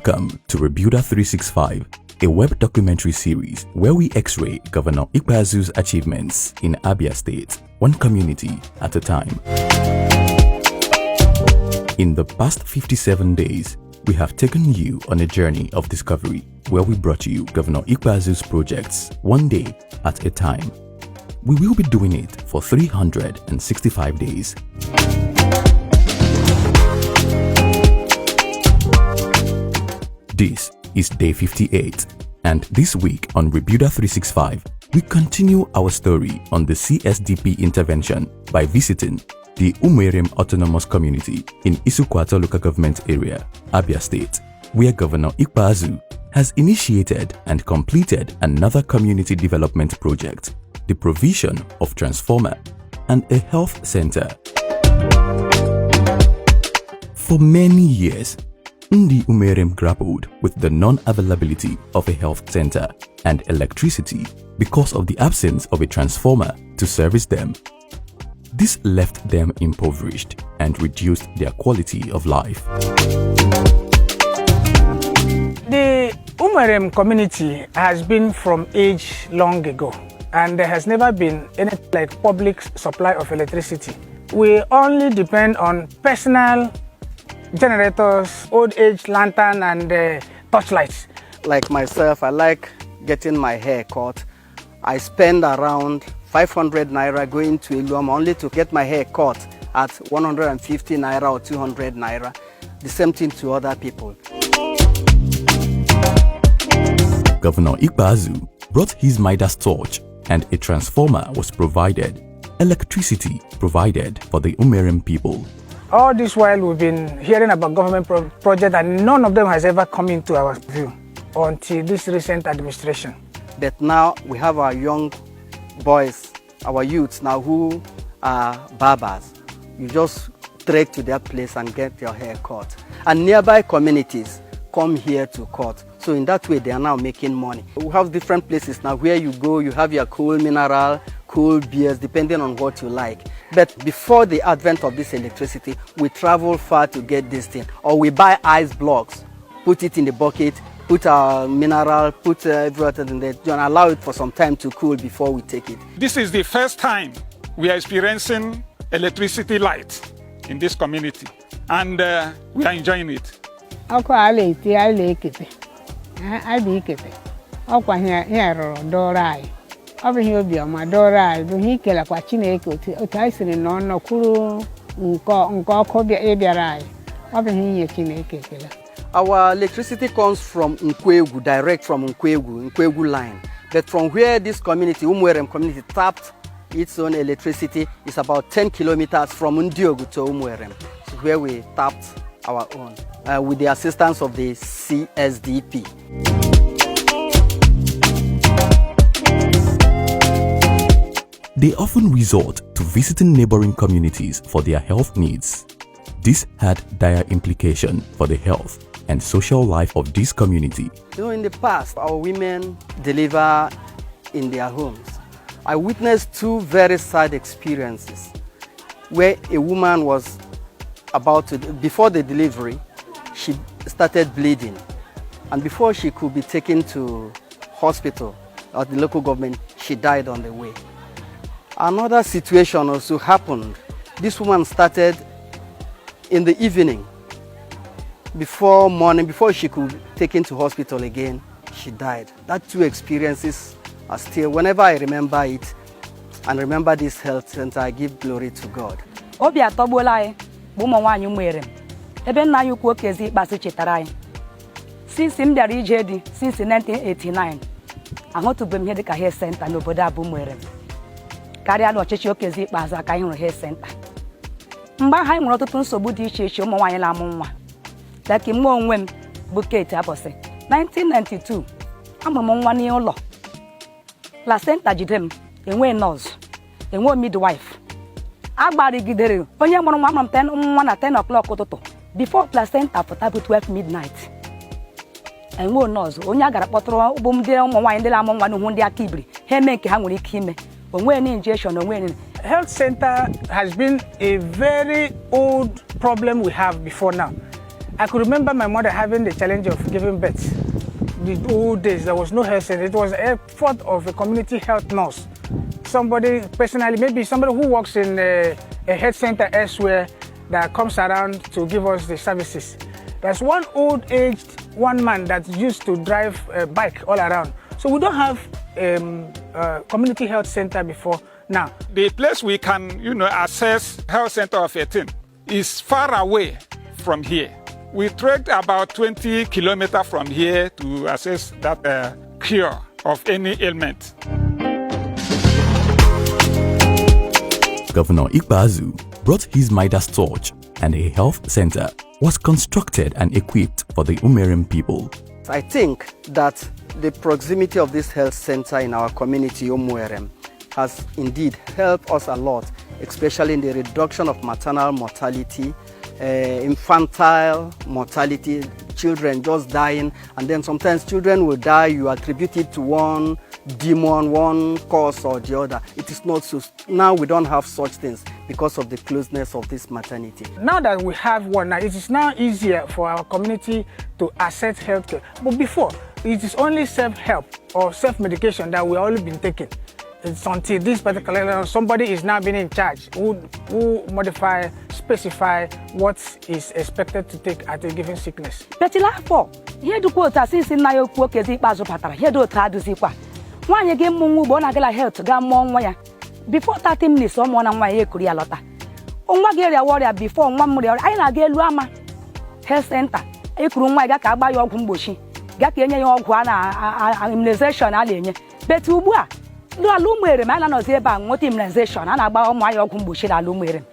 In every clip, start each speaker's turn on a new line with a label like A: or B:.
A: Welcome to Rebuilder 365, a web documentary series where we x-ray Governor Ikpeazu's achievements in Abia State, one community at a time. In the past 57 days, we have taken you on a journey of discovery where we brought you Governor Ikpeazu's projects one day at a time. We will be doing it for 365 days. This is day 58, and this week on Rebuilder 365, we continue our story on the CSDP intervention by visiting the Umuerem Autonomous Community in Isukwata Local Government Area, Abia State, where Governor Ikpeazu has initiated and completed another community development project, the provision of transformer and a health center. For many years, Ndi Umuerem grappled with the non-availability of a health center and electricity because of the absence of a transformer to service them. This left them impoverished and reduced their quality of life.
B: The Umuerem community has been from age long ago, and there has never been any public supply of electricity. We only depend on personal generators, old age lantern and torchlights.
C: Like myself, I like getting my hair cut. I spend around 500 naira going to Iluam only to get my hair cut at 150 naira or 200 naira. The same thing to other people.
A: Governor Ikpeazu brought his Midas torch and a transformer was provided, electricity provided for the Umuerem people.
B: All this while we've been hearing about government projects and none of them has ever come into our view until this recent administration.
C: But now we have our young boys, our youths now who are barbers. You just trek to their place and get your hair cut. And nearby communities come here to cut. So in that way they are now making money. We have different places now where you go, you have your cool mineral, cool beers, depending on what you like. But before the advent of this electricity, we travel far to get this thing. Or we buy ice blocks, put it in the bucket, put our mineral, put everything in there, and allow it for some time to cool before we take it.
D: This is the first time we are experiencing electricity light in this community, and we are enjoying it.
C: Our electricity comes from Nkwegu, direct from Nkwegu line. But from where this community, Umuerem community, tapped its own electricity is about 10 kilometers from Ndiogu to Umuerem, so where we tapped our own with the assistance of the CSDP.
A: They often resort to visiting neighboring communities for their health needs. This had dire implications for the health and social life of this community.
C: You know, in the past, our women deliver in their homes. I witnessed two very sad experiences where a woman was about to, before the delivery, she started bleeding. And before she could be taken to hospital or the local government, she died on the way. Another situation also happened. This woman started in the evening. Before morning, before she could be taken to hospital again, she died. That two experiences are still, whenever I remember it and remember this health center, I give glory to God.
E: Since since 1989, I want to be here the hair center n'obodo Umuerem. Karịa na ọchịchị Okezi Ikpeazu aka anyị hụrụ hair center. Mgbe ahụ anyị nwere ọtụtụ nsogbu dị iche iche ụmụ nwaanyị na-amụ nwa. Dịka mụ onwe m bụ Kate Abọsị. 1992, amụrụ m nwa n'ụlọ. Placenta jide m, enwe nurse, enwe midwife. Agbarigidere onye mụrụ nwa amụrụ m nwa na 10 o'clock ụtụtụ. Before placenta pụta bụ 12 midnight. Enwe nurse, onye agara kpọtụrụ ụgbọ ndị ụmụ nwaanyị ndị na-amụ nwa n'ihu ndị aka ibiri. Ha eme nke ha nwere ike ime.
B: Health center has been a very old problem we have before now. I could remember my mother having the challenge of giving birth. The old days, there was no health center. It was an effort of a community health nurse. Somebody personally, maybe somebody who works in a health center elsewhere that comes around to give us the services. There's one old-aged one man that used to drive a bike all around. So we don't have a community health center before now.
D: The place we can, access health center of 18 is far away from here. We trekked about 20 kilometers from here to access that cure of any ailment.
A: Governor Ikpeazu brought his Midas torch, and a health center was constructed and equipped for the Umueriim people.
C: I think that the proximity of this health center in our community, Umueriim, has indeed helped us a lot, especially in the reduction of maternal mortality, infantile mortality, children just dying, and then sometimes children will die, you attribute it to one demon, one cause or the other. It is not so. Now we don't have such things because of the closeness of this maternity.
B: Now that we have one, now it is now easier for our community to access healthcare. But before, it is only self-help or self-medication that we always been taking. It's until this particular somebody is now being in charge who modify, specify what is expected to take at a given sickness.
E: Petila for here do quota since in Nayo Kwokezi Bazo Patara, here do Taduzikwa. One you game Mungu Bonagala health, Gamon Waya. Before 30 minutes, someone on my Korea Lotta. Onwagere warrior before 1 million, I get Luama Health Center. A Kuruma Gaka by your Kumbushi. Gaki any of Guana immunization alien. Betubua. Do a Umueriim, I don't know about what immunization and about my Okumbushi Umueriim.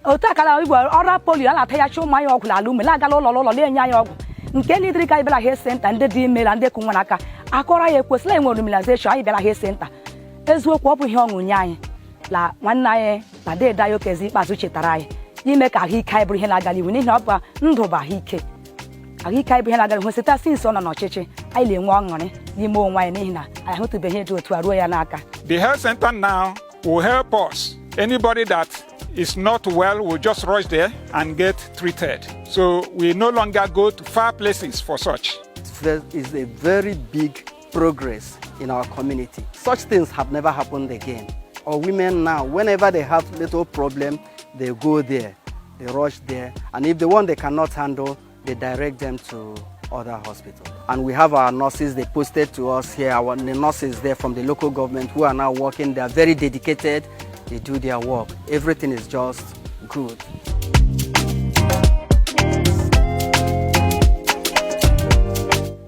E: Otakala, or polio, I'll tell you my Okulum, Lagalo, Lenya, Kenny Dricabella Health Center and the Dimel and the Kumanaka. Akora was slang on immunization, I Bella Health Center. As we walk with young Unyai, La one night, La de Diokezi Bazuchitarai. You make a he Kaibri Helagali, we need not Ndoba Hike. A he Kaibri Helagal was a sin son on Cheche. I live one on it, Nimo Wainina. I hope to be here to a Royal Naka.
D: The health center now will help us. Anybody that is not well will just rush there and get treated. So we no longer go to far places for such.
C: There is a very big progress in our community. Such things have never happened again. Our women now, whenever they have little problem, they go there, they rush there, and if the one they cannot handle, they direct them to other hospitals. And we have our nurses, they posted to us here, the nurses there from the local government who are now working, they are very dedicated, they do their work. Everything is just good.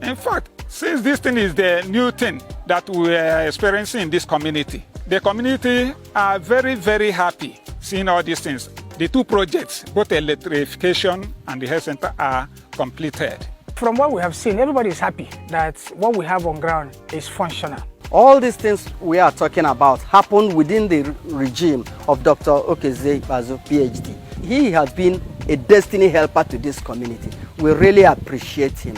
D: In fact, since this thing is the new thing that we are experiencing in this community, the community are very, very happy seeing all these things. The two projects, both electrification and the health center, are completed.
B: From what we have seen, everybody is happy that what we have on ground is functional.
C: All these things we are talking about happened within the regime of Dr. Okezie Ikpeazu, PhD. He has been a destiny helper to this community. We really appreciate him.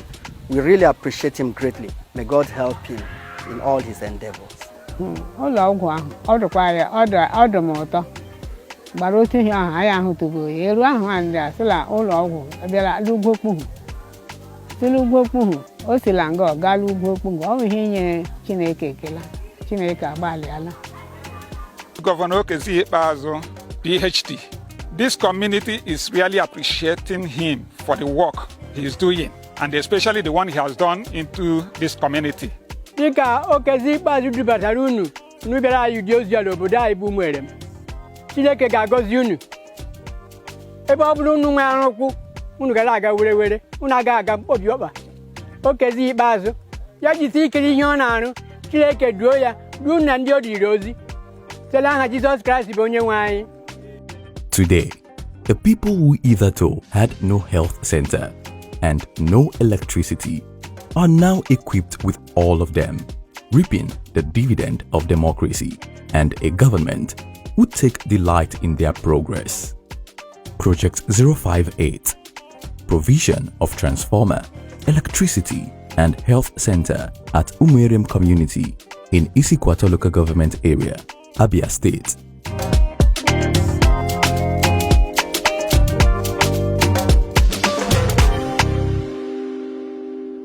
C: We really appreciate him greatly. May God help him in all his endeavors.
D: Governor Okezie Ikpeazu, PhD. This community is really appreciating him for the work he is doing, and especially the one he has done into this community.
F: Dika Okezie Ikpeazu dubatarunu nubera yudiozia loboda ibu Umueriim. Chineke ga-agọzi unu. Ebe ọ bụrụ unu nwe arụkwu, unu gara aga were unu aga obi ọkpa. Okezie Ikpeazu ya jisi ikiri ihe ọ na-arụ, Chineke duo ya, duo na ndị ọ dịrị ozi. Sela aha Jesus Christ bụ onye nwe anyị.
A: Today, the people who hitherto had no health center and no electricity are now equipped with all of them, reaping the dividend of democracy and a government who take delight in their progress. Project 058, provision of transformer, electricity and health center at Umueriim community in Isikwata local government area, Abia State.